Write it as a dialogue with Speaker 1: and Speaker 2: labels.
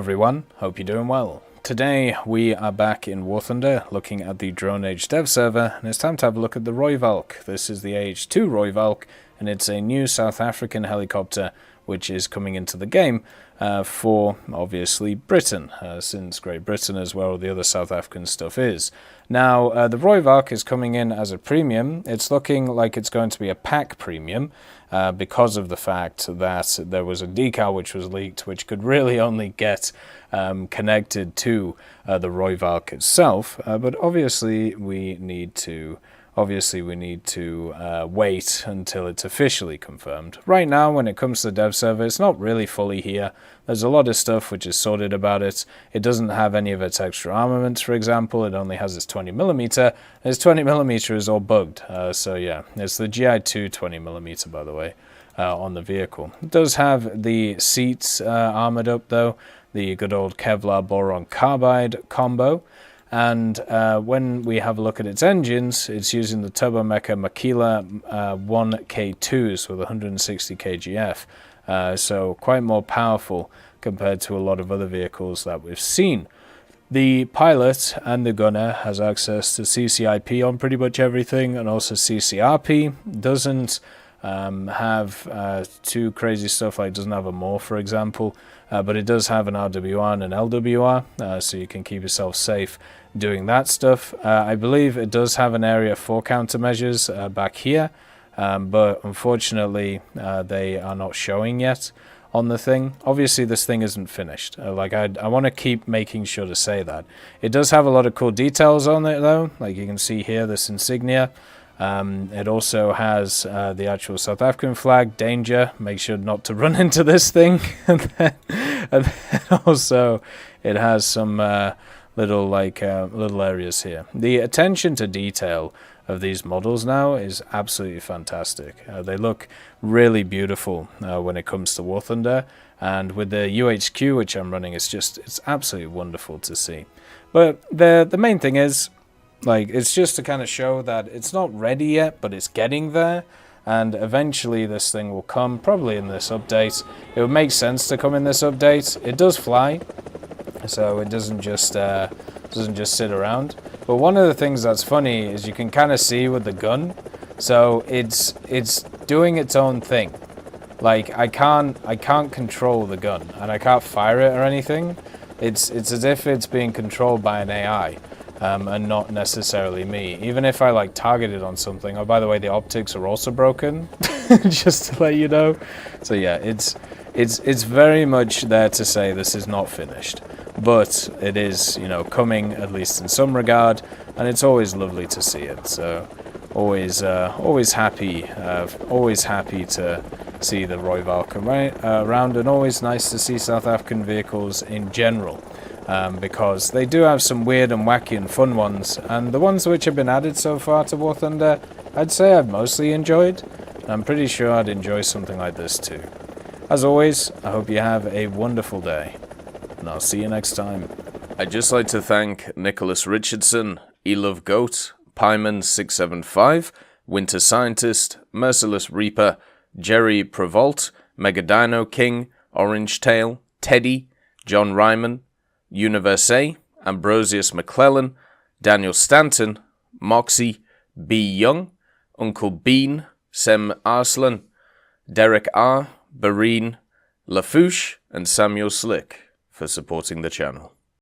Speaker 1: everyone, hope you're doing well. Today we are back in War Thunder looking at the Drone Age dev server, and it's time to have a look at the Rooivalk. This is the AH-2 Rooivalk, and it's a new South African helicopter which is coming into the game for, obviously, Britain, since Great Britain is where all the other South African stuff is. Now, the Rooivalk is coming in as a premium. It's looking like it's going to be a pack premium because of the fact that there was a decal which was leaked, which could really only get connected to the Rooivalk itself. But obviously, we need to wait until it's officially confirmed. Right now, when it comes to the dev server, it's not really fully here. There's a lot of stuff which is sorted about it. It doesn't have any of its extra armaments, for example. It only has its 20mm. Its 20mm is all bugged. So yeah, it's the GI-2 20mm, by the way, on the vehicle. It does have the seats armored up, though. The good old Kevlar boron carbide combo. And when we have a look at its engines, it's using the Turbomeca Makila 1K2s with 160 kgf. So quite more powerful compared to a lot of other vehicles that we've seen. The pilot and the gunner has access to CCIP on pretty much everything, and also CCRP. Doesn't have too crazy stuff, like doesn't have a MOR, for example, but it does have an RWR and an LWR, so you can keep yourself safe doing that stuff. I believe it does have an area 4 countermeasures back here, but unfortunately they are not showing yet on the thing. Obviously this thing isn't finished. I want to keep making sure to say that. It does have a lot of cool details on it though, like you can see here, this insignia. It also has the actual South African flag, danger, make sure not to run into this thing. and then also it has some little areas here. The attention to detail of these models now is absolutely fantastic. They look really beautiful when it comes to War Thunder, and with the UHQ which I'm running, it's absolutely wonderful to see. But the main thing is, like, it's just to kind of show that it's not ready yet, but it's getting there, and eventually this thing will come, probably in this update. It would make sense to come in this update. It does fly, so it doesn't just sit around. But one of the things that's funny is you can kind of see with the gun, so it's doing its own thing. Like, I can't control the gun, and I can't fire it or anything. It's as if it's being controlled by an AI. And not necessarily me. Even if I target it on something. Oh, by the way, the optics are also broken, just to let you know. So yeah, it's very much there to say this is not finished, but it is, coming, at least in some regard, and it's always lovely to see it. So always happy to see the Rooivalk around, and always nice to see South African vehicles in general. Because they do have some weird and wacky and fun ones, and the ones which have been added so far to War Thunder, I'd say I've mostly enjoyed, and I'm pretty sure I'd enjoy something like this too. As always, I hope you have a wonderful day, and I'll see you next time. I'd just like to thank Nicholas Richardson, eLoveGoat, Pyman675, Winter Scientist, Merciless Reaper, Jerry Prevolt, Megadino King, Orange Tail, Teddy, John Ryman, Universe, Ambrosius McClellan, Daniel Stanton, Moxie, B. Young, Uncle Bean, Sem Arslan, Derek R., Bareen, Lafouche, and Samuel Slick for supporting the channel.